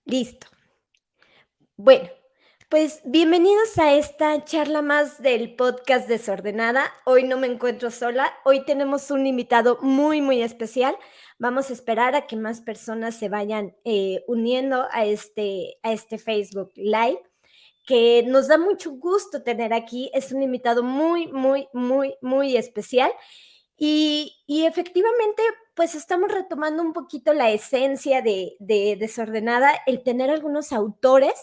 Listo. Bueno, pues bienvenidos a esta charla más del podcast Desordenada. Hoy no me encuentro sola, hoy tenemos un invitado muy especial. Vamos a esperar a que más personas se vayan uniendo a este Facebook Live, que nos da mucho gusto tener aquí. Es un invitado muy especial. Y efectivamente, pues estamos retomando un poquito la esencia de Desordenada, el tener algunos autores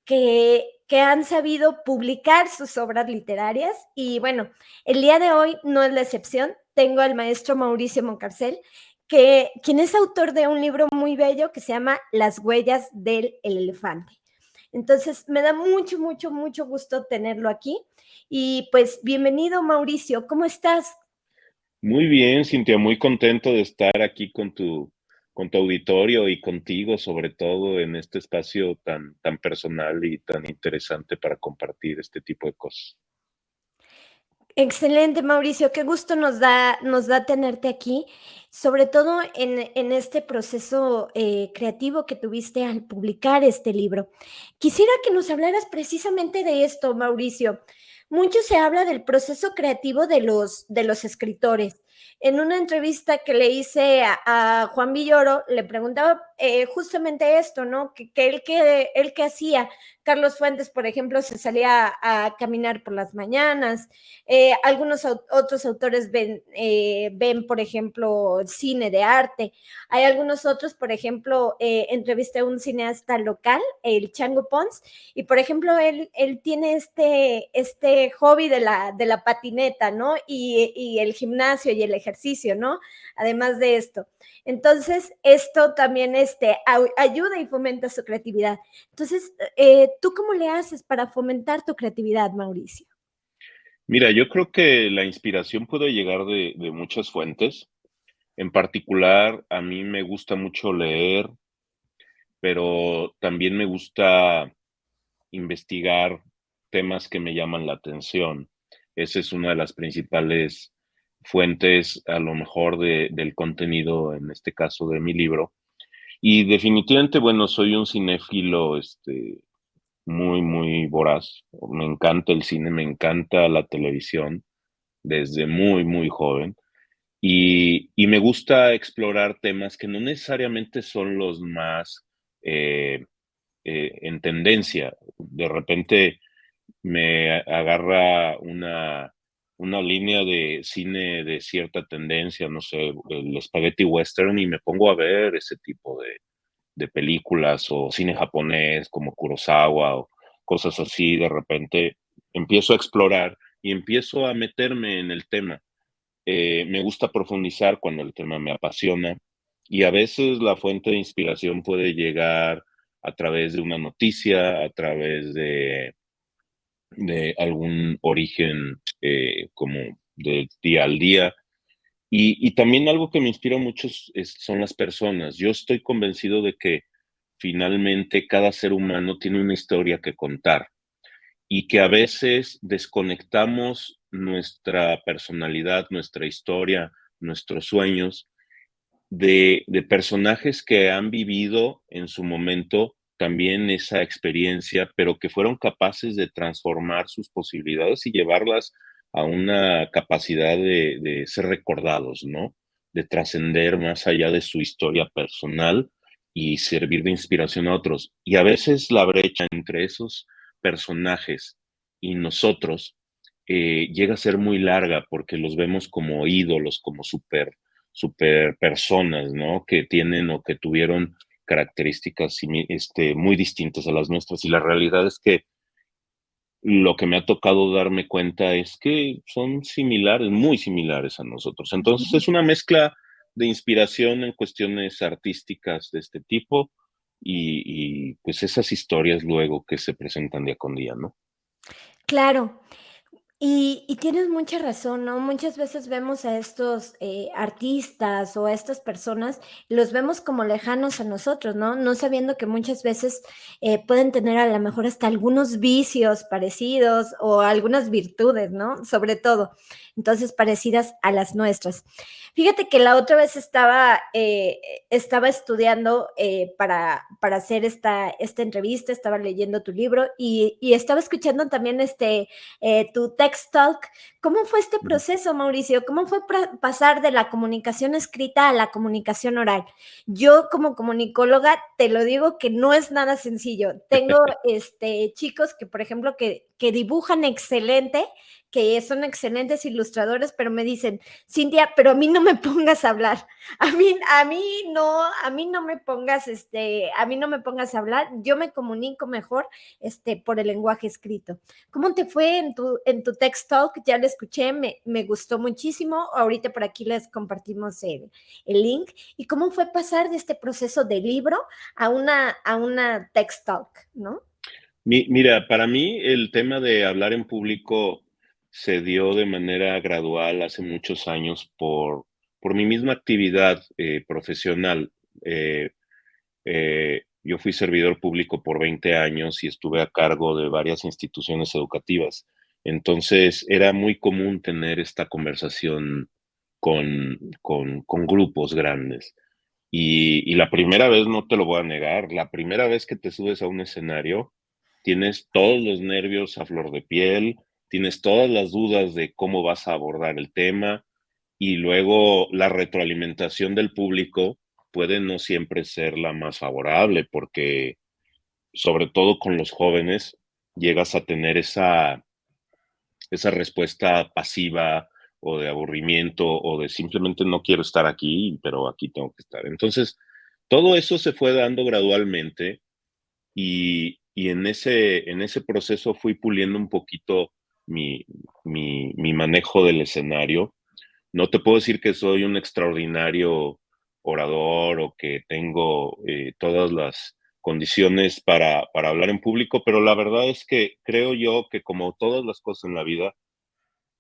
que han sabido publicar sus obras literarias. Y bueno, el día de hoy no es la excepción. Tengo al maestro Mauricio Moncarcel, quien es autor de un libro muy bello que se llama Las huellas del elefante. Entonces, me da mucho gusto tenerlo aquí. Y pues, bienvenido, Mauricio. ¿Cómo estás? Muy bien, Cintia, muy contento de estar aquí con tu auditorio y contigo, sobre todo en este espacio tan personal y tan interesante para compartir este tipo de cosas. Excelente, Mauricio, qué gusto nos da tenerte aquí, sobre todo en este proceso creativo que tuviste al publicar este libro. Quisiera que nos hablaras precisamente de esto, Mauricio. Mucho se habla del proceso creativo de los escritores. En una entrevista que le hice a Juan Villoro, le preguntaba justamente esto, ¿no? Él que hacía. Carlos Fuentes, por ejemplo, se salía a caminar por las mañanas. Algunos otros autores ven, por ejemplo, cine de arte. Hay algunos otros, por ejemplo, entrevisté a un cineasta local, el Chango Pons, y por ejemplo, él tiene este hobby de la patineta, ¿no? Y el gimnasio y el ejercicio, ¿no? Además de esto. Entonces, esto también ayuda y fomenta su creatividad. Entonces, ¿tú cómo le haces para fomentar tu creatividad, Mauricio? Mira, yo creo que la inspiración puede llegar de muchas fuentes. En particular, a mí me gusta mucho leer, pero también me gusta investigar temas que me llaman la atención. Esa es una de las principales fuentes, a lo mejor, del contenido, en este caso de mi libro. Y definitivamente, bueno, soy un cinéfilo, muy voraz. Me encanta el cine, me encanta la televisión desde muy joven. Y me gusta explorar temas que no necesariamente son los más eh, en tendencia. De repente me agarra una línea de cine de cierta tendencia, no sé, el spaghetti western, y me pongo a ver ese tipo de películas o cine japonés como Kurosawa o cosas así. De repente empiezo a explorar y empiezo a meterme en el tema. Me gusta profundizar cuando el tema me apasiona, y a veces la fuente de inspiración puede llegar a través de una noticia, a través de algún origen como del día al día. Y también algo que me inspira mucho son las personas. Yo estoy convencido de que finalmente cada ser humano tiene una historia que contar, y que a veces desconectamos nuestra personalidad, nuestra historia, nuestros sueños de personajes que han vivido en su momento también esa experiencia, pero que fueron capaces de transformar sus posibilidades y llevarlas a una capacidad de ser recordados, ¿no? De trascender más allá de su historia personal y servir de inspiración a otros. Y a veces la brecha entre esos personajes y nosotros llega a ser muy larga, porque los vemos como ídolos, como super personas, ¿no? Que tienen o que tuvieron características muy distintas a las nuestras. Y la realidad es que lo que me ha tocado darme cuenta es que son similares, muy similares a nosotros. Entonces es una mezcla de inspiración en cuestiones artísticas de este tipo, y pues esas historias luego que se presentan día con día, ¿no? Claro. Y tienes mucha razón, ¿no? Muchas veces vemos a estos, artistas o a estas personas, los vemos como lejanos a nosotros, ¿no? No sabiendo que muchas veces, pueden tener a lo mejor hasta algunos vicios parecidos o algunas virtudes, ¿no? Sobre todo, entonces, parecidas a las nuestras. Fíjate que la otra vez estaba estudiando, para hacer esta entrevista, estaba leyendo tu libro y estaba escuchando también, tu text talk. ¿Cómo fue este Ujú. proceso, Mauricio? ¿Cómo fue pasar de la comunicación escrita a la comunicación oral? Yo como comunicóloga te lo digo que no es nada sencillo. Tengo chicos que, por ejemplo, que dibujan excelente, que son excelentes ilustradores, pero me dicen, Cintia, pero a mí no me pongas a hablar, a mí no me pongas, a mí no me pongas a hablar, yo me comunico mejor, por el lenguaje escrito. ¿Cómo te fue en tu text talk? Ya lo escuché, me gustó muchísimo. Ahorita por aquí les compartimos el link. ¿Y cómo fue pasar de este proceso de libro a una text talk, no? Mira, para mí el tema de hablar en público se dio de manera gradual hace muchos años por mi misma actividad profesional. Eh, yo fui servidor público por 20 años y estuve a cargo de varias instituciones educativas. Entonces era muy común tener esta conversación con grupos grandes. Y la primera vez, no te lo voy a negar, la primera vez que te subes a un escenario, tienes todos los nervios a flor de piel, tienes todas las dudas de cómo vas a abordar el tema y luego la retroalimentación del público puede no siempre ser la más favorable porque, sobre todo con los jóvenes, llegas a tener esa respuesta pasiva o de aburrimiento o de simplemente no quiero estar aquí, pero aquí tengo que estar. Entonces, todo eso se fue dando gradualmente y en ese proceso fui puliendo un poquito mi manejo del escenario. No te puedo decir que soy un extraordinario orador o que tengo todas las condiciones para hablar en público, pero la verdad es que creo yo que como todas las cosas en la vida,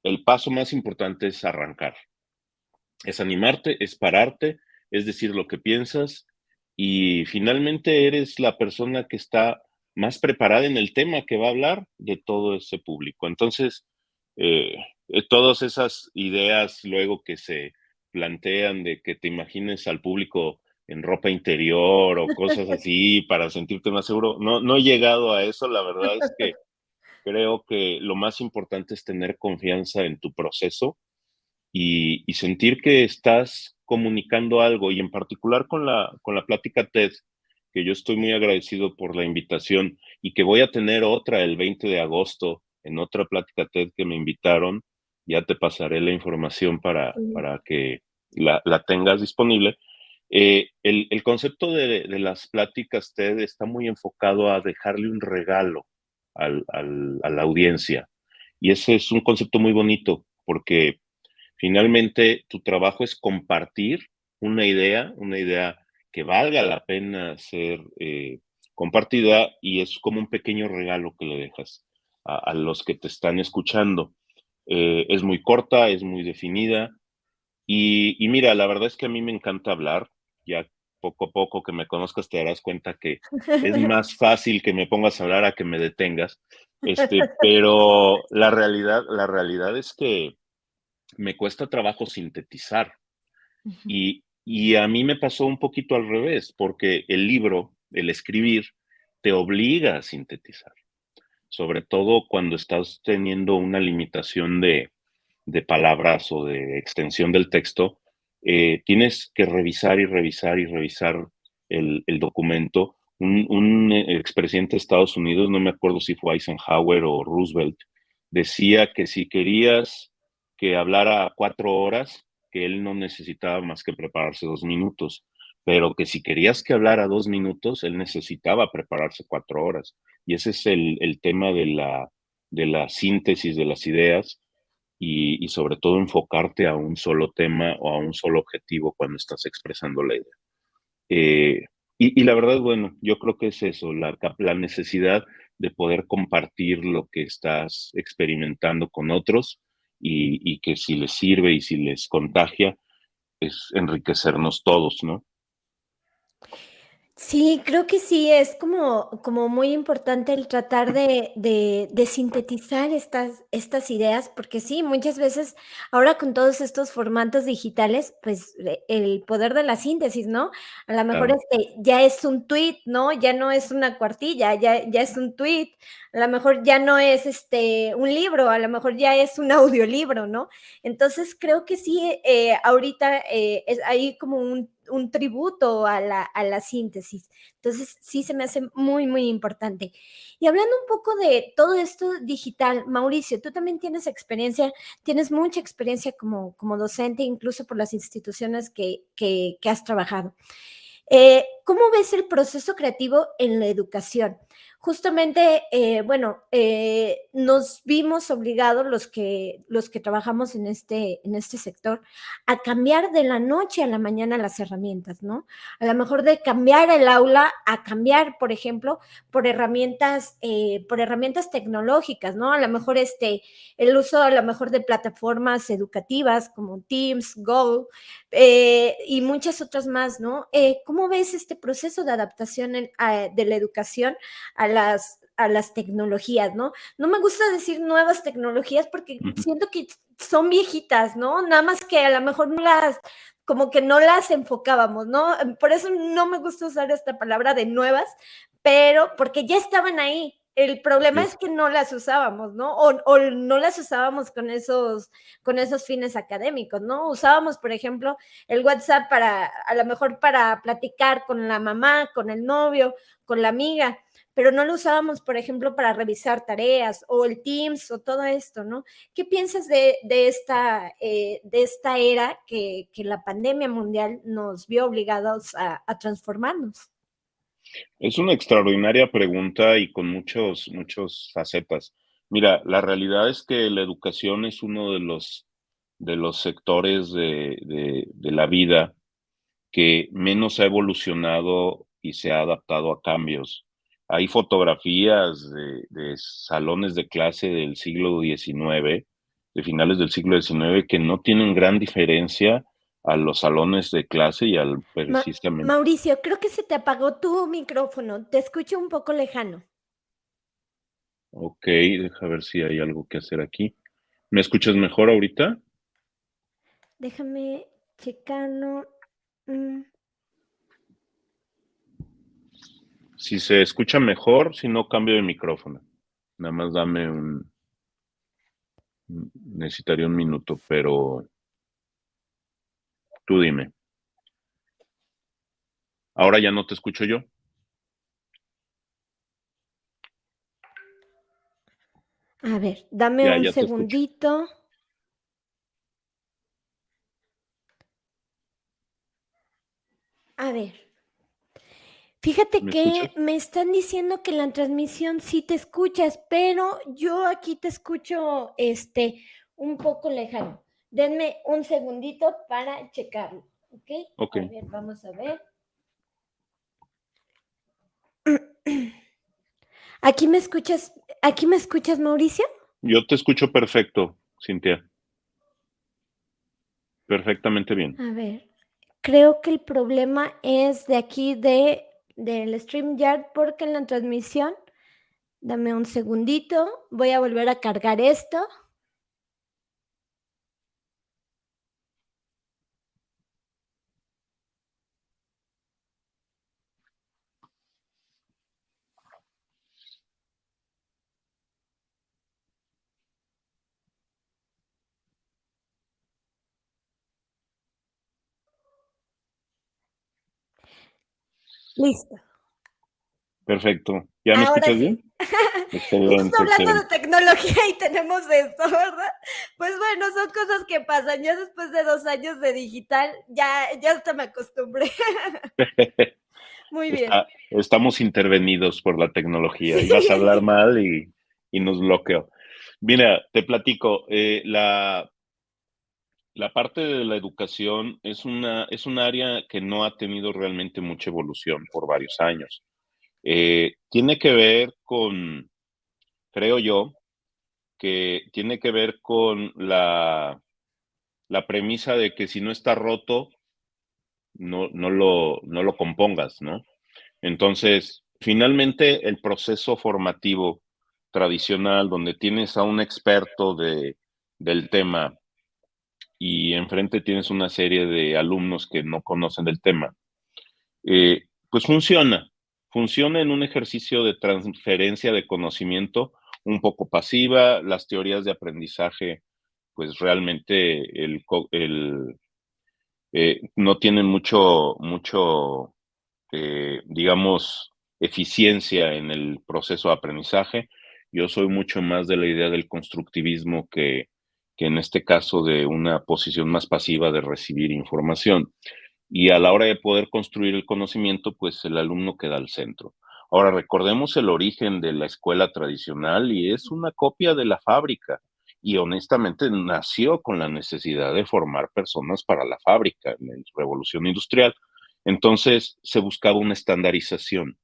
el paso más importante es arrancar, es animarte, es pararte, es decir lo que piensas y finalmente eres la persona que está más preparada en el tema que va a hablar de todo ese público. Entonces, eh, todas esas ideas luego que se plantean de que te imagines al público en ropa interior o cosas así para sentirte más seguro, no he llegado a eso, la verdad es que creo que lo más importante es tener confianza en tu proceso y sentir que estás comunicando algo, y en particular con la plática TED, que yo estoy muy agradecido por la invitación y que voy a tener otra el 20 de agosto en otra plática TED que me invitaron. Ya te pasaré la información para que la tengas disponible. El concepto de las pláticas TED está muy enfocado a dejarle un regalo a la audiencia. Y ese es un concepto muy bonito porque finalmente, tu trabajo es compartir una idea que valga la pena ser compartida y es como un pequeño regalo que le dejas a los que te están escuchando. Es muy corta, es muy definida y mira, la verdad es que a mí me encanta hablar. Ya poco a poco que me conozcas te darás cuenta que es más fácil que me pongas a hablar a que me detengas. Pero la realidad es que me cuesta trabajo sintetizar. Y a mí me pasó un poquito al revés, porque el libro, el escribir, te obliga a sintetizar, sobre todo cuando estás teniendo una limitación de palabras o de extensión del texto, tienes que revisar y revisar y revisar el documento. Un expresidente de Estados Unidos, no me acuerdo si fue Eisenhower o Roosevelt, decía que si querías que hablara 4 horas, que él no necesitaba más que prepararse 2 minutos, pero que si querías que hablara 2 minutos, él necesitaba prepararse 4 horas. Y ese es el tema de la síntesis de las ideas y sobre todo enfocarte a un solo tema o a un solo objetivo cuando estás expresando la idea. Eh, y la verdad, bueno, yo creo que es eso, la necesidad de poder compartir lo que estás experimentando con otros y que si les sirve y si les contagia, es enriquecernos todos, ¿no? Sí, creo que sí, es como muy importante el tratar de sintetizar estas ideas, porque sí, muchas veces ahora con todos estos formatos digitales, pues, el poder de la síntesis, ¿no? A lo mejor, Claro. ya es un tweet, ¿no? Ya no es una cuartilla, ya es un tweet, a lo mejor ya no es, un libro, a lo mejor ya es un audiolibro, ¿no? Entonces, creo que sí, ahorita, es hay como un tributo a la síntesis. Entonces, sí se me hace muy, muy importante. Y hablando un poco de todo esto digital, Mauricio, tú también tienes experiencia, tienes mucha experiencia como docente, incluso por las instituciones que has trabajado. ¿Cómo ves el proceso creativo en la educación? Justamente, bueno, nos vimos obligados los que trabajamos en este sector a cambiar de la noche a la mañana las herramientas, ¿no? A lo mejor de cambiar el aula a cambiar, por ejemplo, por herramientas tecnológicas, ¿no? A lo mejor el uso a lo mejor de plataformas educativas como Teams, Go, y muchas otras más, ¿no? ¿Cómo ves este proceso de adaptación de la educación a las tecnologías, ¿no? No me gusta decir nuevas tecnologías porque Ujú. siento que son viejitas, ¿no? Nada más que a lo mejor como que no las enfocábamos, ¿no? Por eso no me gusta usar esta palabra de nuevas, pero porque ya estaban ahí. El problema Sí. es que no las usábamos, ¿no? O no las usábamos con esos fines académicos, ¿no? Usábamos, por ejemplo, el WhatsApp a lo mejor para platicar con la mamá, con el novio, con la amiga, pero no lo usábamos, por ejemplo, para revisar tareas o el Teams o todo esto, ¿no? ¿Qué piensas de esta era que la pandemia mundial nos vio obligados a transformarnos? Es una extraordinaria pregunta y con muchos facetas. Mira, la realidad es que la educación es uno de los sectores de la vida que menos ha evolucionado y se ha adaptado a cambios. Hay fotografías de salones de clase del siglo XIX, de finales del siglo XIX, que no tienen gran diferencia a los salones de clase y al precisamente. Mauricio, creo que se te apagó tu micrófono, te escucho un poco lejano. Ok, deja ver si hay algo que hacer aquí. ¿Me escuchas mejor ahorita? Déjame checarlo. Mm, Si se escucha mejor, si no cambio de micrófono. Nada más dame necesitaría un minuto, pero tú dime. Ahora ya no te escucho yo. a ver, dame un Ya te escucho. segundito. A ver, fíjate ¿Me que escuchas? me están diciendo que en la transmisión sí te escuchas, pero yo aquí te escucho, un poco lejano. Denme un segundito para checarlo, ¿ok? Ok. A ver, vamos a ver. Aquí me escuchas, Mauricio? Yo te escucho perfecto, Cintia. Perfectamente bien. A ver, creo que el problema es de aquí del StreamYard porque en la transmisión, dame un segundito, voy a volver a cargar esto. Listo. Perfecto. ¿Ya me Ahora escuchas sí. bien? Justo Excelente, hablando de excelente. tecnología y tenemos esto, ¿verdad? Pues bueno, son cosas que pasan. Ya después de 2 años de digital, ya hasta me acostumbré. Muy bien. Estamos intervenidos por la tecnología. Ibas a hablar Sí. mal y nos bloqueó. Mira, te platico. La parte de la educación es un área que no ha tenido realmente mucha evolución por varios años. Tiene que ver creo yo, que tiene que ver con la premisa de que si no está roto, no lo compongas, ¿no? Entonces, finalmente, el proceso formativo tradicional, donde tienes a un experto del tema y enfrente tienes una serie de alumnos que no conocen del tema, pues funciona en un ejercicio de transferencia de conocimiento un poco pasiva, las teorías de aprendizaje, pues realmente no tienen digamos, eficiencia en el proceso de aprendizaje. Yo soy mucho más de la idea del constructivismo que en este caso de una posición más pasiva de recibir información. Y a la hora de poder construir el conocimiento, pues el alumno queda al centro. Ahora, recordemos el origen de la escuela tradicional y es una copia de la fábrica. Y honestamente nació con la necesidad de formar personas para la fábrica en la revolución industrial. Entonces se buscaba una estandarización.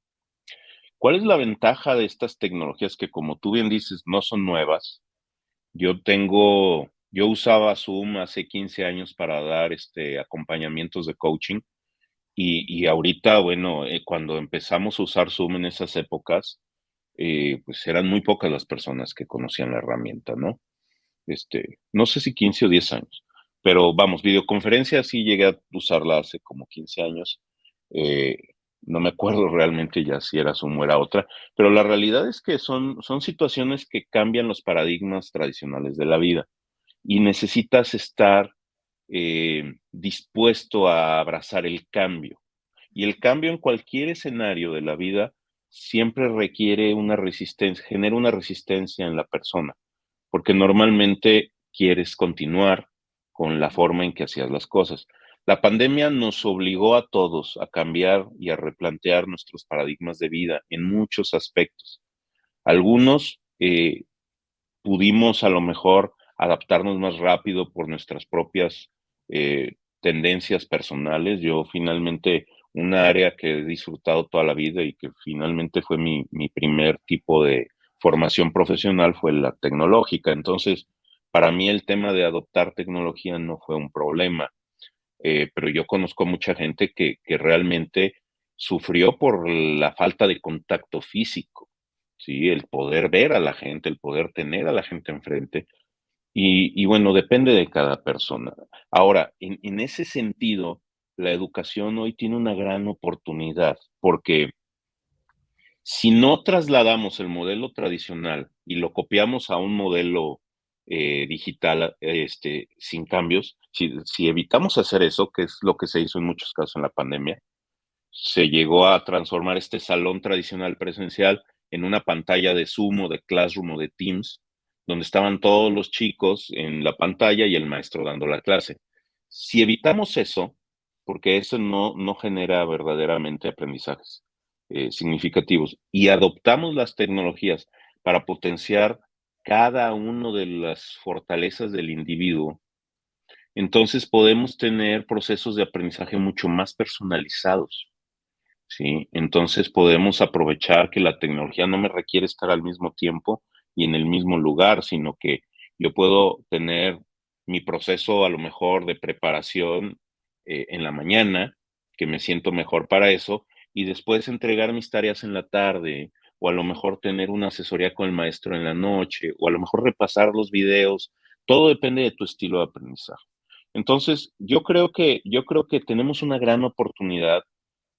¿Cuál es la ventaja de estas tecnologías que, como tú bien dices, no son nuevas? Yo usaba Zoom hace 15 años para dar acompañamientos de coaching y ahorita, bueno, cuando empezamos a usar Zoom en esas épocas, pues eran muy pocas las personas que conocían la herramienta, ¿no? No sé si 15 o 10 años, pero vamos, videoconferencia sí llegué a usarla hace como 15 años. eh, no me acuerdo realmente ya si era Zoom o era otra, pero la realidad es que son situaciones que cambian los paradigmas tradicionales de la vida y necesitas estar dispuesto a abrazar el cambio. Y el cambio en cualquier escenario de la vida siempre requiere una resistencia, genera una resistencia en la persona porque normalmente quieres continuar con la forma en que hacías las cosas. La pandemia nos obligó a todos a cambiar y a replantear nuestros paradigmas de vida en muchos aspectos. Algunos pudimos a lo mejor adaptarnos más rápido por nuestras propias tendencias personales. Yo finalmente, una área que he disfrutado toda la vida y que finalmente fue mi primer tipo de formación profesional fue la tecnológica. Entonces, para mí el tema de adoptar tecnología no fue un problema, pero yo conozco mucha gente que realmente sufrió por la falta de contacto físico. Sí, el poder ver a la gente, el poder tener a la gente enfrente. Y bueno, depende de cada persona. Ahora, en ese sentido, la educación hoy tiene una gran oportunidad, porque si no trasladamos el modelo tradicional y lo copiamos a un modelo digital, sin cambios, si evitamos hacer eso, que es lo que se hizo en muchos casos en la pandemia, se llegó a transformar este salón tradicional presencial en una pantalla de Zoom o de Classroom o de Teams, donde estaban todos los chicos en la pantalla y el maestro dando la clase. Si evitamos eso, porque eso no genera verdaderamente aprendizajes significativos, y adoptamos las tecnologías para potenciar cada uno de las fortalezas del individuo, entonces podemos tener procesos de aprendizaje mucho más personalizados. ¿Sí? Entonces podemos aprovechar que la tecnología no me requiere estar al mismo tiempo y en el mismo lugar, sino que yo puedo tener mi proceso a lo mejor de preparación en la mañana, que me siento mejor para eso, y después entregar mis tareas en la tarde, o a lo mejor tener una asesoría con el maestro en la noche, o a lo mejor repasar los videos. Todo depende de tu estilo de aprendizaje. Entonces, yo creo que tenemos una gran oportunidad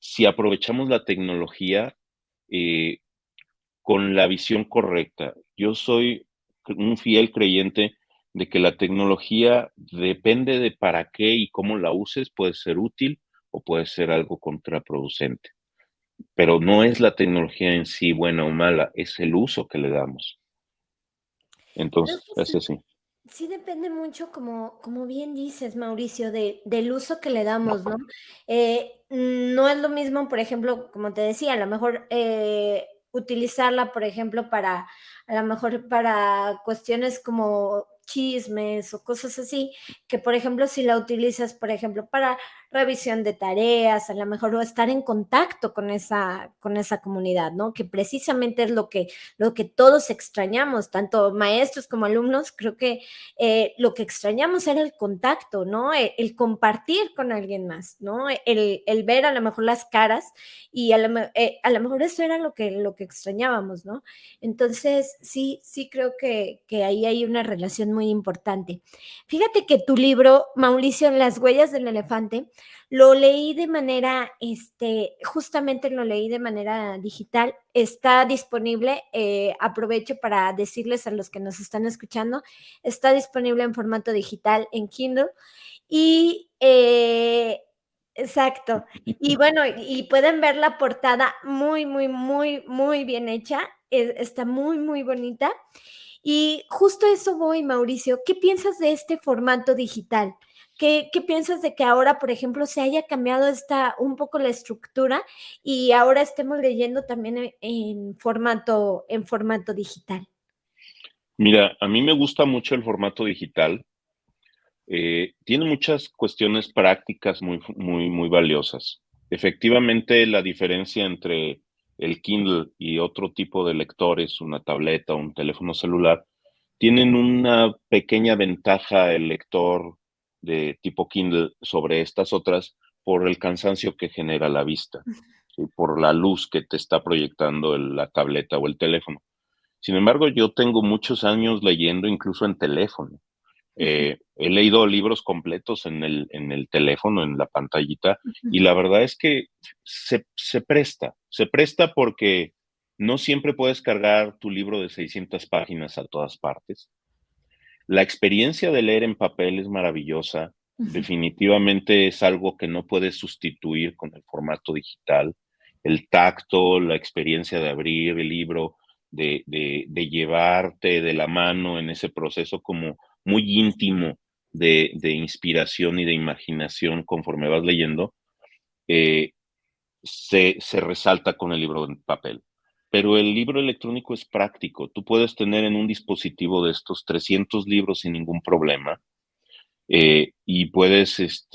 si aprovechamos la tecnología eh, con la visión correcta. Yo soy un fiel creyente de que la tecnología depende de para qué y cómo la uses, puede ser útil o puede ser algo contraproducente. Pero no es la tecnología en sí buena o mala, es el uso que le damos. Creo Entonces, que es sí. así. Sí depende mucho, como bien dices, Mauricio, del uso que le damos, ¿no? No es lo mismo, por ejemplo, como te decía, a lo mejor utilizarla, por ejemplo, a lo mejor para cuestiones como chismes o cosas así, que por ejemplo, si la utilizas, por ejemplo, para revisión de tareas, a lo mejor o estar en contacto con esa comunidad, ¿no? Que precisamente es lo que todos extrañamos, tanto maestros como alumnos, creo que lo que extrañamos era el contacto, ¿no? El compartir con alguien más, ¿no? El ver a lo mejor las caras y a lo mejor eso era lo que extrañábamos, ¿no? Entonces, sí, sí creo que ahí hay una relación muy importante. Fíjate que tu libro, Mauricio, Las huellas del elefante, lo leí de manera, justamente lo leí de manera digital. Está disponible, aprovecho para decirles a los que nos están escuchando, está disponible en formato digital en Kindle y exacto. Y bueno, y pueden ver la portada muy, muy, muy, muy bien hecha. Está muy, muy bonita. Y justo a eso voy, Mauricio. ¿Qué piensas de este formato digital? ¿Qué piensas de que ahora, por ejemplo, se haya cambiado un poco la estructura y ahora estemos leyendo también en formato digital? Mira, a mí me gusta mucho el formato digital. Tiene muchas cuestiones prácticas muy valiosas. Efectivamente, la diferencia entre el Kindle y otro tipo de lectores, una tableta o un teléfono celular, tienen una pequeña ventaja el lector de tipo Kindle sobre estas otras por el cansancio que genera la vista, ¿sí? Por la luz que te está proyectando la tableta o el teléfono. Sin embargo, yo tengo muchos años leyendo incluso en teléfono. Ujú, He leído libros completos en el teléfono, en la pantallita, ujú, y la verdad es que se presta porque no siempre puedes cargar tu libro de 600 páginas a todas partes. La experiencia de leer en papel es maravillosa, ujú. definitivamente es algo que no puedes sustituir con el formato digital. El tacto, la experiencia de abrir el libro, de llevarte de la mano en ese proceso como muy íntimo de inspiración y de imaginación conforme vas leyendo, eh, se resalta con el libro en papel. Pero el libro electrónico es práctico. Tú puedes tener en un dispositivo de estos 300 libros sin ningún problema, y puedes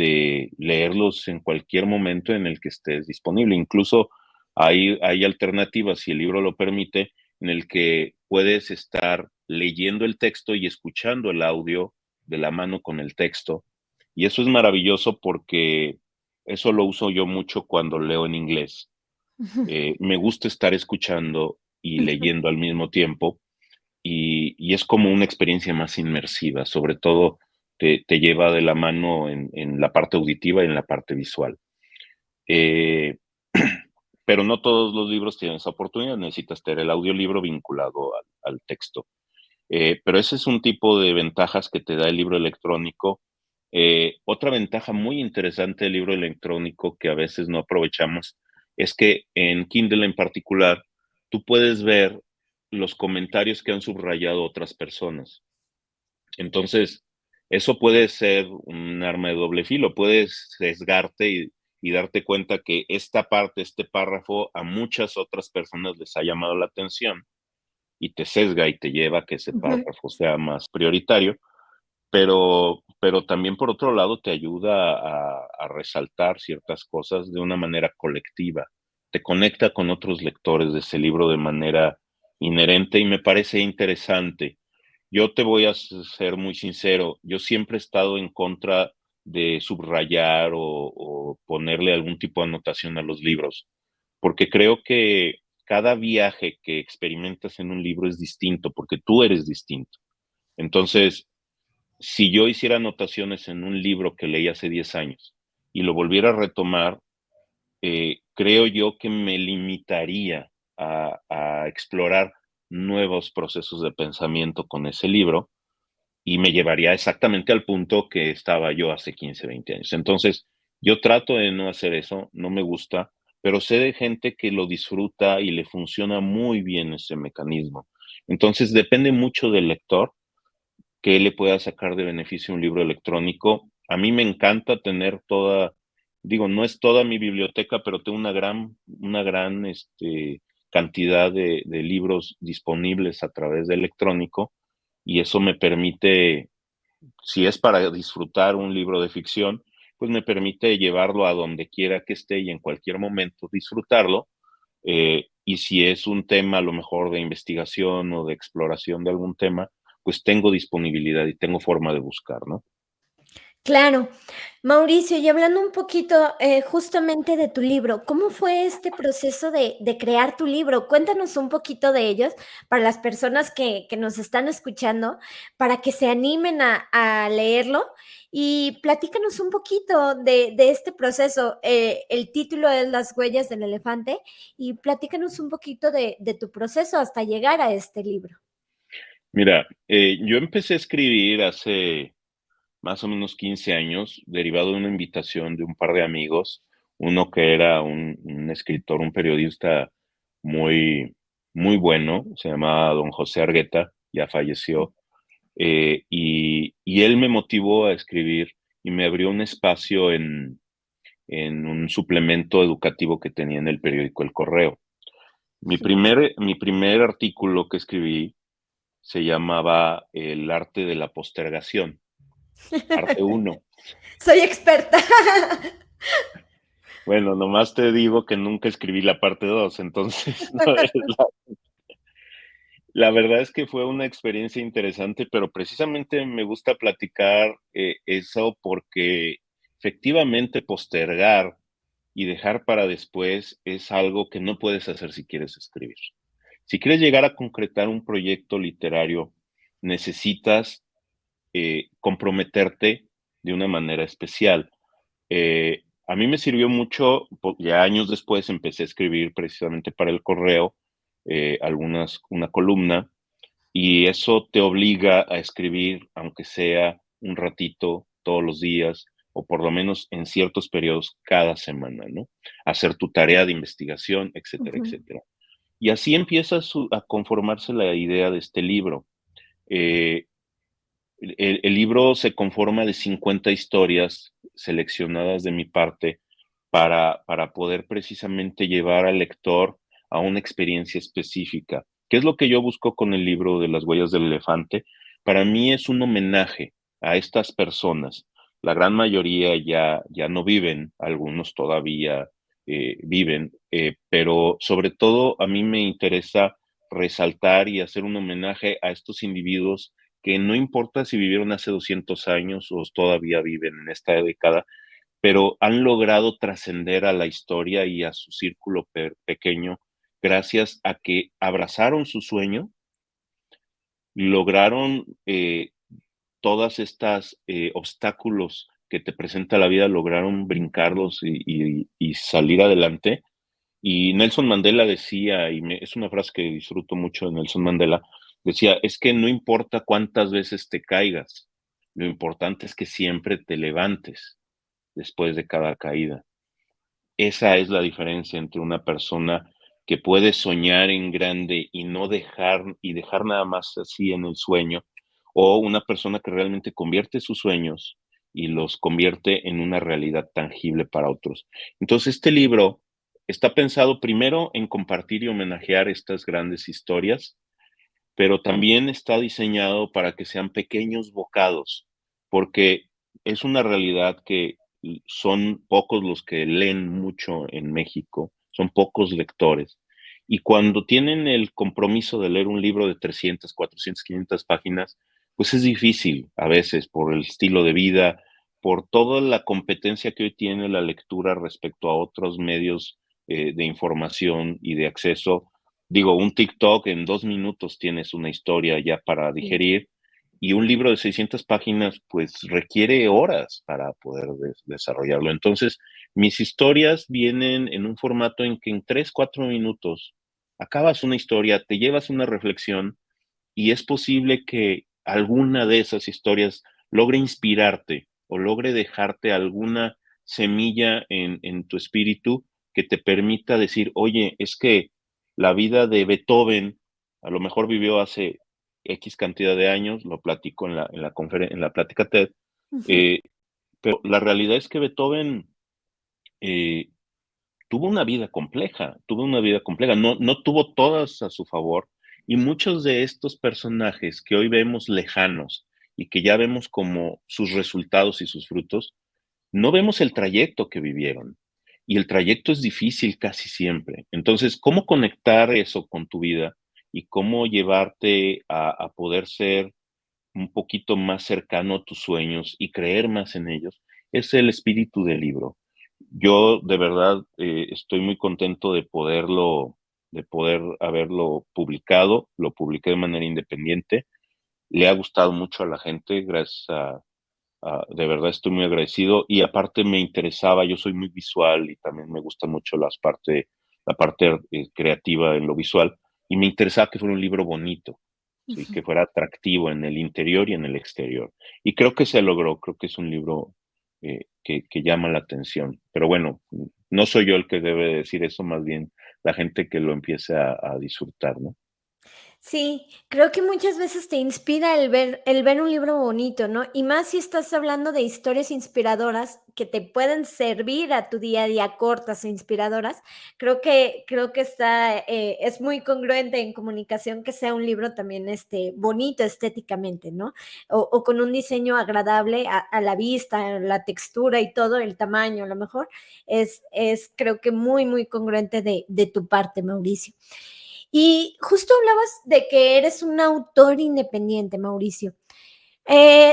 leerlos en cualquier momento en el que estés disponible. Incluso hay alternativas, si el libro lo permite, en el que puedes estar leyendo el texto y escuchando el audio de la mano con el texto. Y eso es maravilloso porque eso lo uso yo mucho cuando leo en inglés. Me gusta estar escuchando y leyendo al mismo tiempo y es como una experiencia más inmersiva, sobre todo te lleva de la mano en la parte auditiva y en la parte visual. Eh, pero no todos los libros tienen esa oportunidad, necesitas tener el audiolibro vinculado al texto. Pero ese es un tipo de ventajas que te da el libro electrónico. Otra ventaja muy interesante del libro electrónico que a veces no aprovechamos es que en Kindle en particular, tú puedes ver los comentarios que han subrayado otras personas. Entonces, eso puede ser un arma de doble filo, puedes sesgarte y darte cuenta que esta parte, este párrafo, a muchas otras personas les ha llamado la atención y te sesga y te lleva a que ese Ujú. párrafo sea más prioritario, pero también por otro lado te ayuda a resaltar ciertas cosas de una manera colectiva, te conecta con otros lectores de ese libro de manera inherente y me parece interesante. Yo te voy a ser muy sincero, yo siempre he estado en contra de subrayar o ponerle algún tipo de anotación a los libros, porque creo que cada viaje que experimentas en un libro es distinto, porque tú eres distinto. Entonces, si yo hiciera anotaciones en un libro que leí hace 10 años y lo volviera a retomar, creo yo que me limitaría a explorar nuevos procesos de pensamiento con ese libro y me llevaría exactamente al punto que estaba yo hace 15, 20 años. Entonces, yo trato de no hacer eso, no me gusta, pero sé de gente que lo disfruta y le funciona muy bien ese mecanismo. Entonces, depende mucho del lector que le pueda sacar de beneficio un libro electrónico. A mí me encanta tener digo, no es toda mi biblioteca, pero tengo una gran cantidad de libros disponibles a través de electrónico y eso me permite, si es para disfrutar un libro de ficción, pues me permite llevarlo a donde quiera que esté y en cualquier momento disfrutarlo. Y si es un tema a lo mejor de investigación o de exploración de algún tema, pues tengo disponibilidad y tengo forma de buscar, ¿no? Claro. Mauricio, y hablando un poquito, justamente de tu libro, ¿cómo fue este proceso de crear tu libro? Cuéntanos un poquito de ellos para las personas que nos están escuchando, para que se animen a leerlo y platícanos un poquito de este proceso. El título es Las huellas del elefante y platícanos un poquito de tu proceso hasta llegar a este libro. Mira, yo empecé a escribir hace más o menos 15 años, derivado de una invitación de un par de amigos, uno que era un escritor, un periodista muy, muy bueno, se llamaba don José Argueta, ya falleció, y él me motivó a escribir y me abrió un espacio en un suplemento educativo que tenía en el periódico El Correo. Mi primer artículo que escribí se llamaba El arte de la postergación, parte uno. Soy experta. Bueno, nomás te digo que nunca escribí la parte 2, entonces no es la verdad es que fue una experiencia interesante, pero precisamente me gusta platicar, eso porque efectivamente postergar y dejar para después es algo que no puedes hacer si quieres escribir. Si quieres llegar a concretar un proyecto literario, necesitas, comprometerte de una manera especial. A mí me sirvió mucho, ya años después empecé a escribir precisamente para El Correo, una columna, y eso te obliga a escribir, aunque sea un ratito todos los días, o por lo menos en ciertos periodos cada semana, ¿no? Hacer tu tarea de investigación, etcétera, Ujú, etcétera. Y así empieza a conformarse la idea de este libro. Eh, el libro se conforma de 50 historias seleccionadas de mi parte para poder precisamente llevar al lector a una experiencia específica. ¿Qué es lo que yo busco con el libro de las huellas del elefante? Para mí es un homenaje a estas personas. La gran mayoría ya no viven, algunos todavía viven, pero sobre todo a mí me interesa resaltar y hacer un homenaje a estos individuos que no importa si vivieron hace 200 años o todavía viven en esta década, pero han logrado trascender a la historia y a su círculo pequeño gracias a que abrazaron su sueño, lograron todas estas obstáculos que te presenta la vida, lograron brincarlos y salir adelante. Y Nelson Mandela decía, es una frase que disfruto mucho de Nelson Mandela, decía, es que no importa cuántas veces te caigas, lo importante es que siempre te levantes después de cada caída. Esa es la diferencia entre una persona que puede soñar en grande y dejar nada más así en el sueño, o una persona que realmente convierte sus sueños y los convierte en una realidad tangible para otros. Entonces, este libro está pensado primero en compartir y homenajear estas grandes historias, pero también está diseñado para que sean pequeños bocados, porque es una realidad que son pocos los que leen mucho en México, son pocos lectores. Y cuando tienen el compromiso de leer un libro de 300, 400, 500 páginas, pues es difícil a veces por el estilo de vida, por toda la competencia que hoy tiene la lectura respecto a otros medios de información y de acceso. Digo, un TikTok en 2 minutos tienes una historia ya para sí. digerir y un libro de 600 páginas pues requiere horas para poder desarrollarlo. Entonces, mis historias vienen en un formato en que en 3, 4 minutos acabas una historia, te llevas una reflexión y es posible que alguna de esas historias logre inspirarte o logre dejarte alguna semilla en tu espíritu que te permita decir, oye, es que la vida de Beethoven a lo mejor vivió hace X cantidad de años, lo platico en la plática TED, Ujú. eh, pero la realidad es que Beethoven eh, tuvo una vida compleja, no tuvo todas a su favor, y muchos de estos personajes que hoy vemos lejanos y que ya vemos como sus resultados y sus frutos, no vemos el trayecto que vivieron. Y el trayecto es difícil casi siempre. Entonces, ¿cómo conectar eso con tu vida y cómo llevarte a poder ser un poquito más cercano a tus sueños y creer más en ellos? Es el espíritu del libro. Yo de verdad estoy muy contento de poder haberlo publicado. Lo publiqué de manera independiente. Le ha gustado mucho a la gente, gracias de verdad estoy muy agradecido. Y aparte me interesaba, yo soy muy visual y también me gusta mucho la parte creativa en lo visual. Y me interesaba que fuera un libro bonito, ¿sí? Ujú. Que fuera atractivo en el interior y en el exterior. Y creo que se logró, creo que es un libro que llama la atención. Pero bueno, no soy yo el que debe decir eso, más bien la gente que lo empiece a disfrutar, ¿no? Sí, creo que muchas veces te inspira el ver un libro bonito, ¿no? Y más si estás hablando de historias inspiradoras que te pueden servir a tu día a día, cortas e inspiradoras. Creo que es muy congruente en comunicación que sea un libro también, bonito estéticamente, ¿no? O con un diseño agradable a la vista, la textura y todo, el tamaño, a lo mejor, es creo que muy, muy congruente de tu parte, Mauricio. Y justo hablabas de que eres un autor independiente, Mauricio.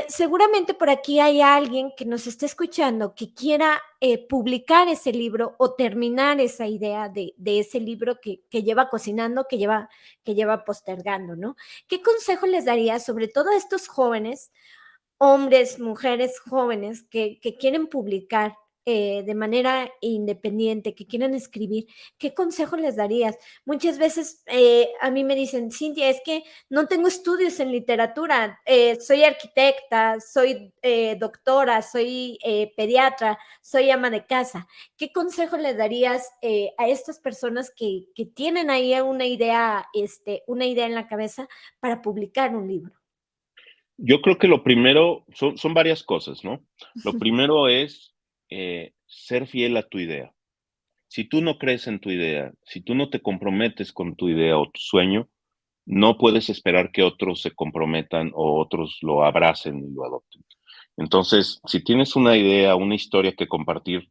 Seguramente por aquí hay alguien que nos esté escuchando que quiera publicar ese libro o terminar esa idea de ese libro que lleva cocinando, que lleva postergando, ¿no? ¿Qué consejo les daría, sobre todo a estos jóvenes, hombres, mujeres jóvenes que quieren publicar de manera independiente, que quieren escribir? ¿Qué consejo les darías? Muchas veces a mí me dicen, Cintia, es que no tengo estudios en literatura, soy arquitecta, soy doctora, soy pediatra, soy ama de casa. ¿Qué consejo les darías a estas personas que tienen ahí una idea en la cabeza para publicar un libro? Yo creo que lo primero son varias cosas, ¿no? Lo primero es ser fiel a tu idea. Si tú no crees en tu idea, si tú no te comprometes con tu idea o tu sueño, no puedes esperar que otros se comprometan o otros lo abracen y lo adopten. Entonces, si tienes una idea, una historia que compartir,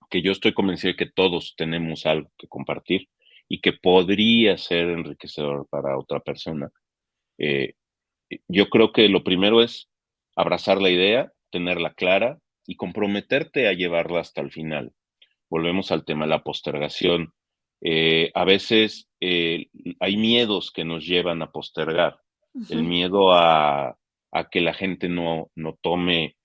que yo estoy convencido de que todos tenemos algo que compartir y que podría ser enriquecedor para otra persona, eh, yo creo que lo primero es abrazar la idea, tenerla clara y comprometerte a llevarla hasta el final. Volvemos al tema de la postergación. A veces hay miedos que nos llevan a postergar. El Ujú. miedo a que la gente no tome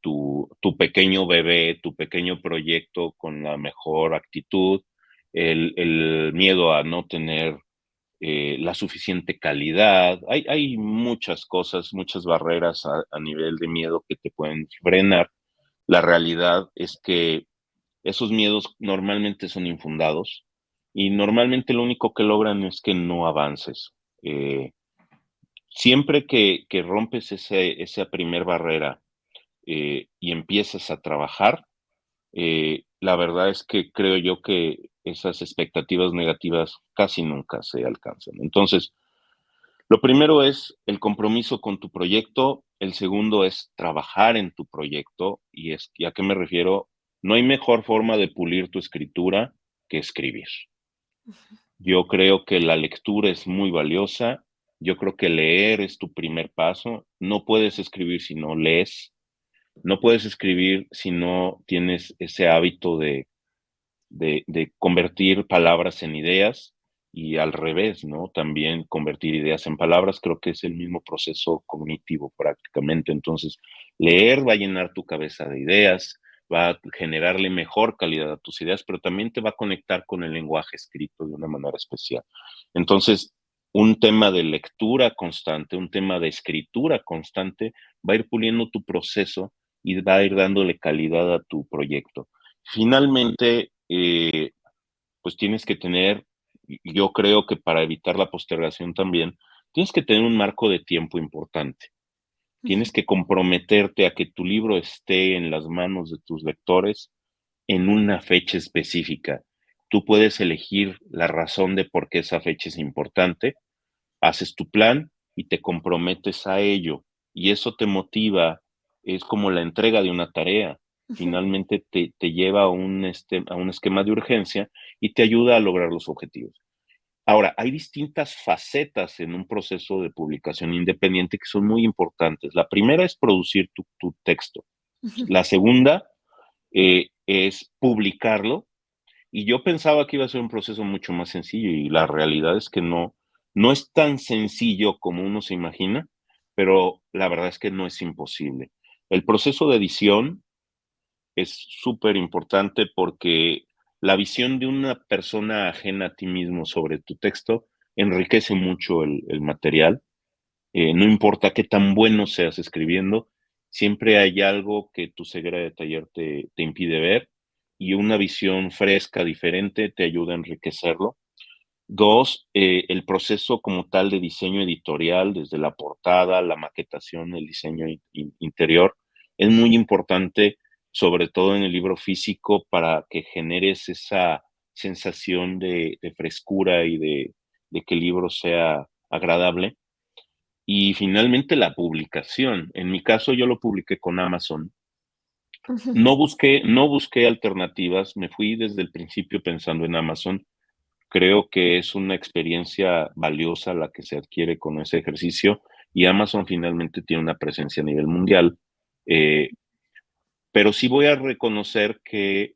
tu pequeño bebé, tu pequeño proyecto con la mejor actitud, el miedo a no tener la suficiente calidad. Hay muchas cosas, muchas barreras a nivel de miedo que te pueden frenar. La realidad es que esos miedos normalmente son infundados y normalmente lo único que logran es que no avances. Eh, Siempre que rompes esa primer barrera y empiezas a trabajar, la verdad es que creo yo que esas expectativas negativas casi nunca se alcanzan. Entonces, lo primero es el compromiso con tu proyecto, el segundo es trabajar en tu proyecto, ¿y a qué me refiero? No hay mejor forma de pulir tu escritura que escribir. Yo creo que la lectura es muy valiosa, yo creo que leer es tu primer paso, no puedes escribir si no lees, no puedes escribir si no tienes ese hábito de convertir palabras en ideas y al revés, ¿no? También convertir ideas en palabras, creo que es el mismo proceso cognitivo prácticamente. Entonces, leer va a llenar tu cabeza de ideas, va a generarle mejor calidad a tus ideas, pero también te va a conectar con el lenguaje escrito de una manera especial. Entonces, un tema de lectura constante, un tema de escritura constante, va a ir puliendo tu proceso y va a ir dándole calidad a tu proyecto. Finalmente, pues tienes que tener, y yo creo que para evitar la postergación también, tienes que tener un marco de tiempo importante. Ujú. Tienes que comprometerte a que tu libro esté en las manos de tus lectores en una fecha específica. Tú puedes elegir la razón de por qué esa fecha es importante, haces tu plan y te comprometes a ello. Y eso te motiva, es como la entrega de una tarea. finalmente te lleva a un esquema de urgencia y te ayuda a lograr los objetivos. Ahora, hay distintas facetas en un proceso de publicación independiente que son muy importantes. La primera es producir tu texto. La segunda es publicarlo. Y yo pensaba que iba a ser un proceso mucho más sencillo y la realidad es que no es tan sencillo como uno se imagina, pero la verdad es que no es imposible. El proceso de edición es súper importante porque la visión de una persona ajena a ti mismo sobre tu texto enriquece mucho el material. No importa qué tan bueno seas escribiendo, siempre hay algo que tu ceguera de taller te impide ver y una visión fresca, diferente, te ayuda a enriquecerlo. Dos, el proceso como tal de diseño editorial, desde la portada, la maquetación, el diseño interior, es muy importante, sobre todo en el libro físico, para que generes esa sensación de frescura y de que el libro sea agradable. Y finalmente la publicación. En mi caso, yo lo publiqué con Amazon. Ujú. No busqué alternativas, me fui desde el principio pensando en Amazon. Creo que es una experiencia valiosa la que se adquiere con ese ejercicio y Amazon finalmente tiene una presencia a nivel mundial. Eh, pero sí voy a reconocer que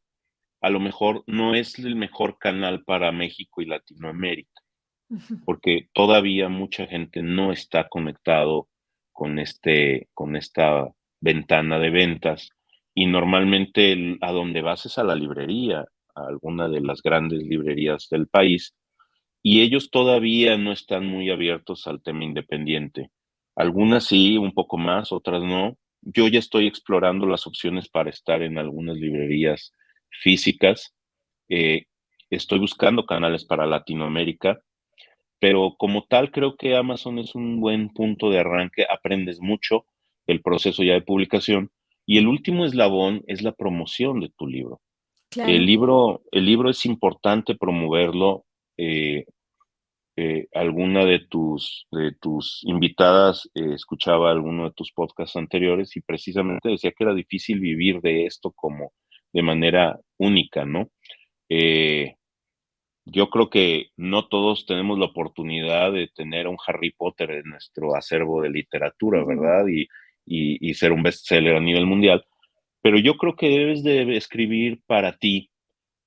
a lo mejor no es el mejor canal para México y Latinoamérica, Ujú. porque todavía mucha gente no está conectado con esta ventana de ventas. Y normalmente a donde vas es a la librería, a alguna de las grandes librerías del país, y ellos todavía no están muy abiertos al tema independiente. Algunas sí, un poco más, otras no. Yo ya estoy explorando las opciones para estar en algunas librerías físicas. Eh, Estoy buscando canales para Latinoamérica, pero como tal, creo que Amazon es un buen punto de arranque, aprendes mucho del proceso ya de publicación y el último eslabón es la promoción de tu libro. Claro. El libro es importante promoverlo. eh, Alguna de tus invitadas escuchaba alguno de tus podcasts anteriores y precisamente decía que era difícil vivir de esto como de manera única, ¿no? Eh, yo creo que no todos tenemos la oportunidad de tener un Harry Potter en nuestro acervo de literatura, Ujú. ¿verdad? Y ser un bestseller a nivel mundial. Pero yo creo que debes de escribir para ti,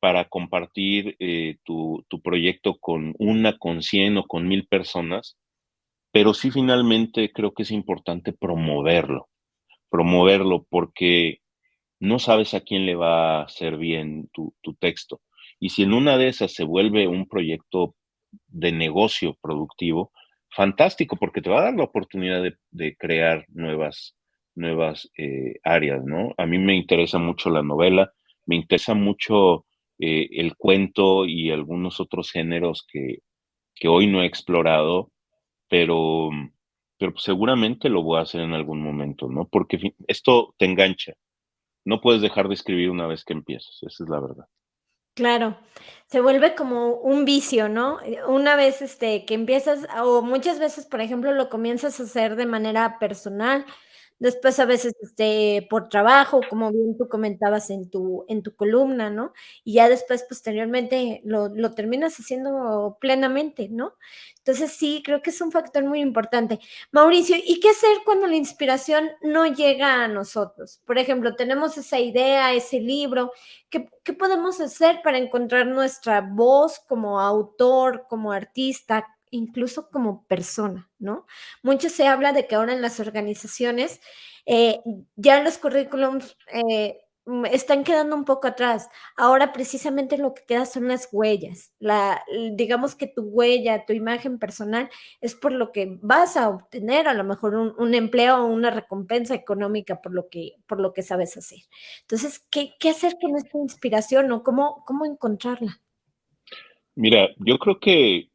para compartir tu proyecto con una, con 100 o con 1000 personas, pero sí finalmente creo que es importante promoverlo porque no sabes a quién le va a hacer bien tu texto. Y si en una de esas se vuelve un proyecto de negocio productivo, fantástico, porque te va a dar la oportunidad de crear nuevas áreas, ¿no? A mí me interesa mucho la novela, me interesa mucho el cuento y algunos otros géneros que hoy no he explorado, pero, pero pues seguramente lo voy a hacer en algún momento, ¿no? Porque esto te engancha. No puedes dejar de escribir una vez que empiezas, esa es la verdad. Claro, se vuelve como un vicio, ¿no? Una vez, que empiezas o muchas veces, por ejemplo, lo comienzas a hacer de manera personal, después a veces, por trabajo, como bien tú comentabas en tu columna, ¿no? Y ya después, posteriormente, lo terminas haciendo plenamente, ¿no? Entonces, sí, creo que es un factor muy importante. Mauricio, ¿y qué hacer cuando la inspiración no llega a nosotros? Por ejemplo, tenemos esa idea, ese libro, ¿qué podemos hacer para encontrar nuestra voz como autor, como artista, incluso como persona, ¿no? Mucho se habla de que ahora en las organizaciones eh, ya los currículums están quedando un poco atrás. Ahora precisamente lo que queda son las huellas. Digamos que tu huella, tu imagen personal es por lo que vas a obtener a lo mejor un empleo o una recompensa económica por lo que sabes hacer. Entonces, ¿qué hacer con esta inspiración o cómo encontrarla? Mira, yo creo que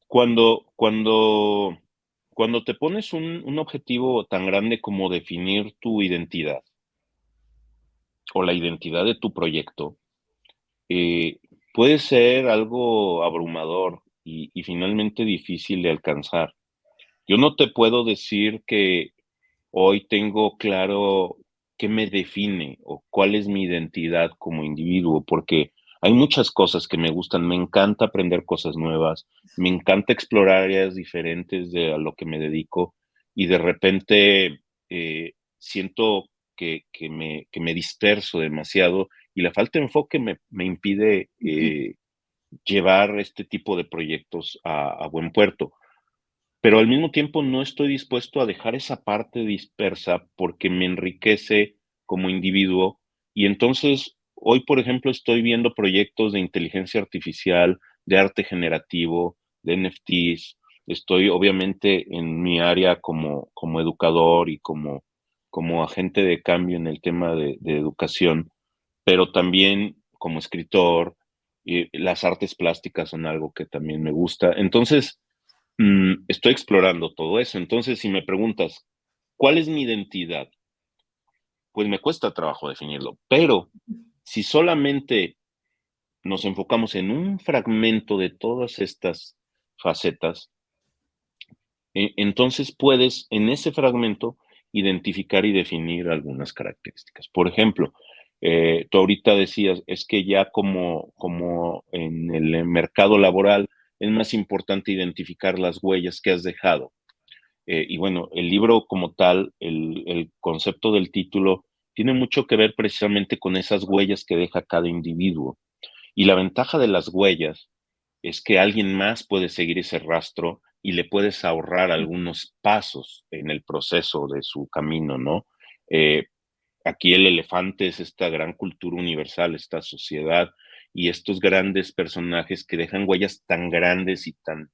cuando cuando te pones un objetivo tan grande como definir tu identidad o la identidad de tu proyecto, eh, puede ser algo abrumador y finalmente difícil de alcanzar. Yo no te puedo decir que Hoy tengo claro qué me define o cuál es mi identidad como individuo, porque hay muchas cosas que me gustan. Me encanta aprender cosas nuevas, me encanta explorar áreas diferentes de a lo que me dedico y de repente siento que me disperso demasiado y la falta de enfoque me impide llevar este tipo de proyectos a buen puerto. Pero al mismo tiempo no estoy dispuesto a dejar esa parte dispersa porque me enriquece como individuo. Y entonces, hoy, por ejemplo, estoy viendo proyectos de inteligencia artificial, de arte generativo, de NFTs. Estoy obviamente en mi área como educador y como agente de cambio en el tema de educación, pero también como escritor. Y las artes plásticas son algo que también me gusta. Entonces, estoy explorando todo eso. Entonces, si me preguntas, ¿cuál es mi identidad? Pues me cuesta trabajo definirlo, pero si solamente nos enfocamos en un fragmento de todas estas facetas, entonces puedes en ese fragmento identificar y definir algunas características. Por ejemplo, tú ahorita decías, es que ya como en el mercado laboral es más importante identificar las huellas que has dejado. Y bueno, el libro como tal, el concepto del título, tiene mucho que ver precisamente con esas huellas que deja cada individuo. Y la ventaja de las huellas es que alguien más puede seguir ese rastro y le puedes ahorrar algunos pasos en el proceso de su camino, ¿no? Eh, Aquí el elefante es esta gran cultura universal, esta sociedad y estos grandes personajes que dejan huellas tan grandes y tan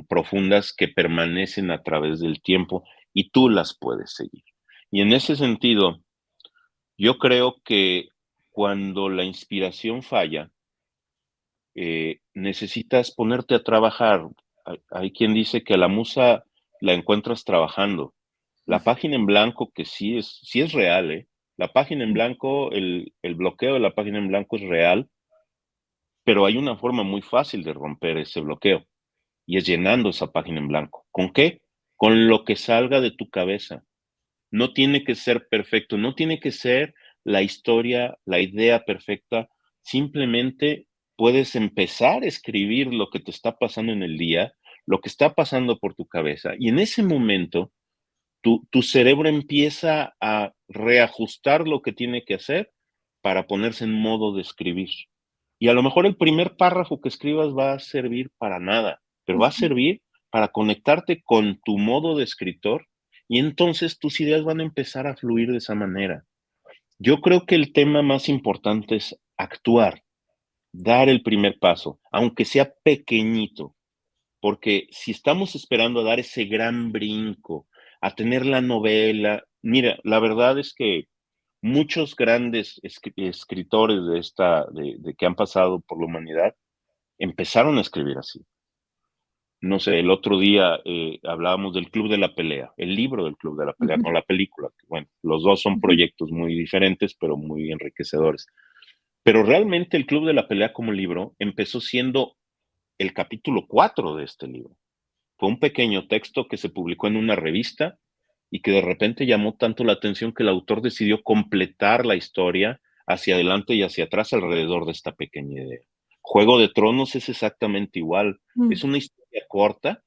profundas que permanecen a través del tiempo y tú las puedes seguir. Y en ese sentido, yo creo que cuando la inspiración falla, necesitas ponerte a trabajar. Hay quien dice que a la musa la encuentras trabajando. La página en blanco, que sí es real, ¿eh? La página en blanco, el bloqueo de la página en blanco es real, pero hay una forma muy fácil de romper ese bloqueo y es llenando esa página en blanco. ¿Con qué? Con lo que salga de tu cabeza. No tiene que ser perfecto, no tiene que ser la historia, la idea perfecta. Simplemente puedes empezar a escribir lo que te está pasando en el día, lo que está pasando por tu cabeza. Y en ese momento, tu cerebro empieza a reajustar lo que tiene que hacer para ponerse en modo de escribir. Y a lo mejor el primer párrafo que escribas va a servir para nada, pero va a servir para conectarte con tu modo de escritor y entonces tus ideas van a empezar a fluir de esa manera. Yo creo que el tema más importante es actuar, dar el primer paso, aunque sea pequeñito, porque si estamos esperando a dar ese gran brinco, a tener la novela, mira, la verdad es que muchos grandes escritores de que han pasado por la humanidad empezaron a escribir así. No sé, el otro día hablábamos del Club de la Pelea, el libro del Club de la Pelea, no la película. Que, bueno, los dos son proyectos muy diferentes, pero muy enriquecedores. Pero realmente el Club de la Pelea como libro empezó siendo el capítulo 4 de este libro. Fue un pequeño texto que se publicó en una revista y que de repente llamó tanto la atención que el autor decidió completar la historia hacia adelante y hacia atrás alrededor de esta pequeña idea. Juego de Tronos es exactamente igual. Es una historia corta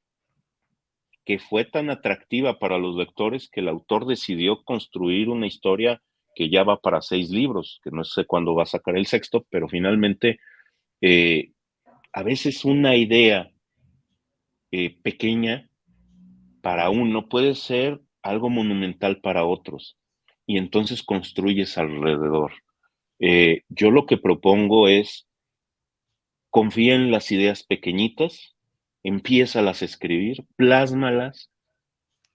que fue tan atractiva para los lectores que el autor decidió construir una historia que ya va para 6 libros, que no sé cuándo va a sacar el sexto, pero finalmente eh, a veces una idea pequeña para uno puede ser algo monumental para otros y entonces construyes alrededor. Yo lo que propongo es confía en las ideas pequeñitas, empiézalas a escribir, plásmalas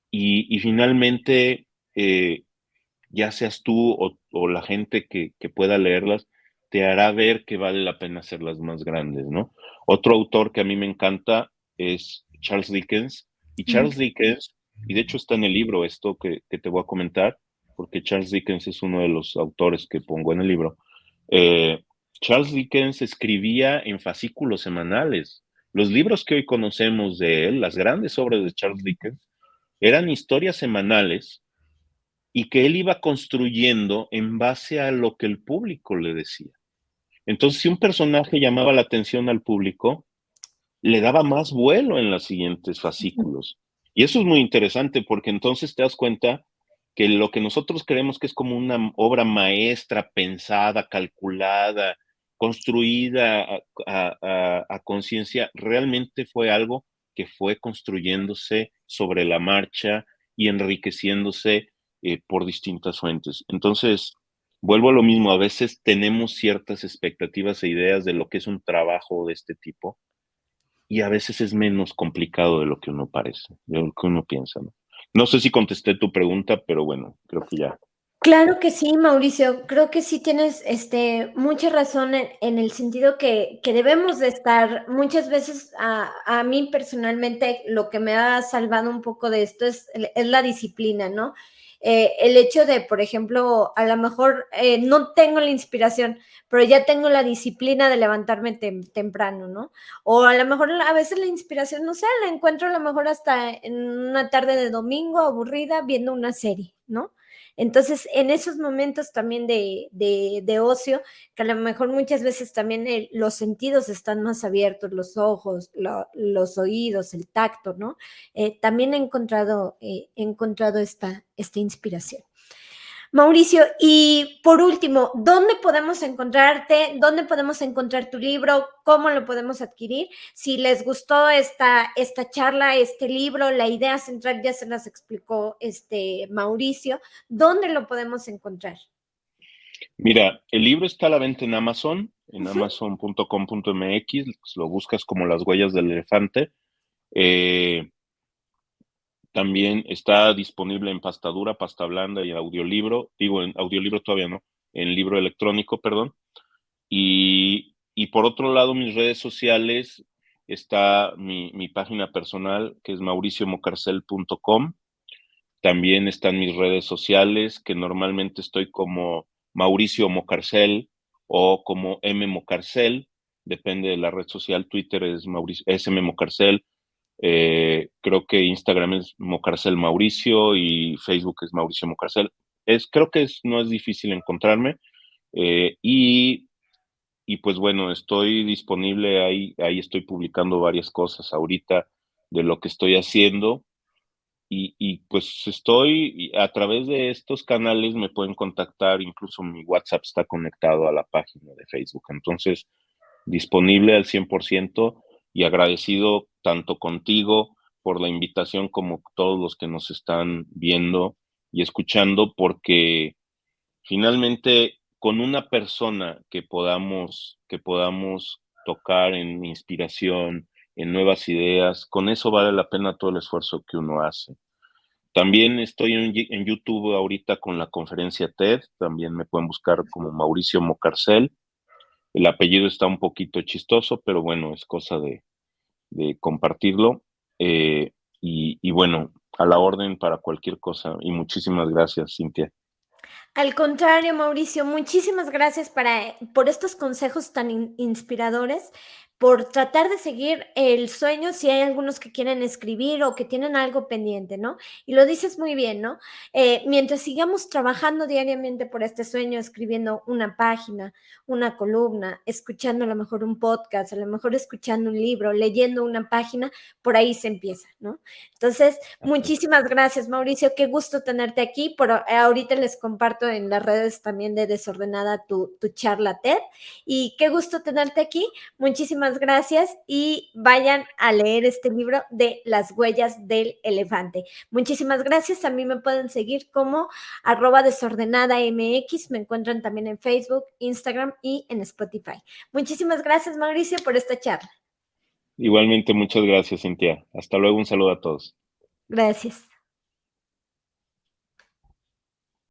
y finalmente, ya seas tú o la gente que pueda leerlas, te hará ver que vale la pena hacerlas más grandes, ¿no? Otro autor que a mí me encanta es Charles Dickens, y Charles Dickens, y de hecho está en el libro esto que te voy a comentar, porque Charles Dickens es uno de los autores que pongo en el libro. Eh, Charles Dickens escribía en fascículos semanales. Los libros que hoy conocemos de él, las grandes obras de Charles Dickens, eran historias semanales y que él iba construyendo en base a lo que el público le decía. Entonces, si un personaje llamaba la atención al público, le daba más vuelo en los siguientes Ujú. fascículos. Y eso es muy interesante porque entonces te das cuenta que lo que nosotros creemos que es como una obra maestra, pensada, calculada, construida a conciencia, realmente fue algo que fue construyéndose sobre la marcha y enriqueciéndose por distintas fuentes. Entonces, vuelvo a lo mismo, a veces tenemos ciertas expectativas e ideas de lo que es un trabajo de este tipo y a veces es menos complicado de lo que uno parece, de lo que uno piensa, ¿no? No sé si contesté tu pregunta, pero bueno, creo que ya. Claro que sí, Mauricio. Creo que sí tienes, mucha razón en el sentido que debemos de estar muchas veces, a mí personalmente, lo que me ha salvado un poco de esto es la disciplina, ¿no? El hecho de, por ejemplo, a lo mejor, no tengo la inspiración, pero ya tengo la disciplina de levantarme temprano, ¿no? O a lo mejor a veces la inspiración, no sé, la encuentro a lo mejor hasta en una tarde de domingo aburrida viendo una serie, ¿no? Entonces, en esos momentos también de ocio, que a lo mejor muchas veces también los sentidos están más abiertos, los ojos, los oídos, el tacto, ¿no? También he encontrado esta inspiración. Mauricio, y por último, ¿dónde podemos encontrarte? ¿Dónde podemos encontrar tu libro? ¿Cómo lo podemos adquirir? Si les gustó esta charla, este libro, la idea central ya se las explicó Mauricio, ¿dónde lo podemos encontrar? Mira, el libro está a la venta en Ujú. amazon.com.mx, lo buscas como Las huellas del elefante. Eh, También está disponible en pasta dura, pasta blanda y audiolibro, digo en audiolibro todavía no, en libro electrónico, perdón. Y por otro lado, mis redes sociales, está mi página personal, que es mauriciomocarcel.com. También están mis redes sociales, que normalmente estoy como Mauricio Mocarcel o como M Mocarcel, depende de la red social. Twitter es Mauricio, es M Mocarcel. Creo que Instagram es Mocarcel Mauricio y Facebook es Mauricio Mocarcel. Creo que no es difícil encontrarme. Eh, y y pues bueno, estoy disponible ahí estoy publicando varias cosas ahorita de lo que estoy haciendo pues estoy a través de estos canales me pueden contactar, incluso mi WhatsApp está conectado a la página de Facebook. Entonces, disponible al 100% y agradecido tanto contigo por la invitación como todos los que nos están viendo y escuchando, porque finalmente, con una persona que podamos tocar en inspiración, en nuevas ideas, con eso vale la pena todo el esfuerzo que uno hace. También estoy en YouTube ahorita con la conferencia TED, también me pueden buscar como Mauricio Mocarcel. El apellido está un poquito chistoso, pero bueno, es cosa de compartirlo. Eh, y bueno, a la orden para cualquier cosa. Y muchísimas gracias, Cintia. Al contrario, Mauricio, muchísimas gracias por estos consejos tan inspiradores, por tratar de seguir el sueño si hay algunos que quieren escribir o que tienen algo pendiente, ¿no? Y lo dices muy bien, ¿no? Mientras sigamos trabajando diariamente por este sueño, escribiendo una página, una columna, escuchando a lo mejor un podcast, a lo mejor escuchando un libro, leyendo una página, por ahí se empieza, ¿no? Entonces, muchísimas gracias, Mauricio. Qué gusto tenerte aquí. Ahorita les comparto en las redes también de Desordenada tu charla TED. Y qué gusto tenerte aquí. Muchísimas gracias y vayan a leer este libro de Las huellas del elefante. Muchísimas gracias. A mí me pueden seguir como @desordenadamx. Me encuentran también en Facebook, Instagram y en Spotify. Muchísimas gracias, Mauricio, por esta charla. Igualmente, muchas gracias, Cintia. Hasta luego, un saludo a todos. Gracias.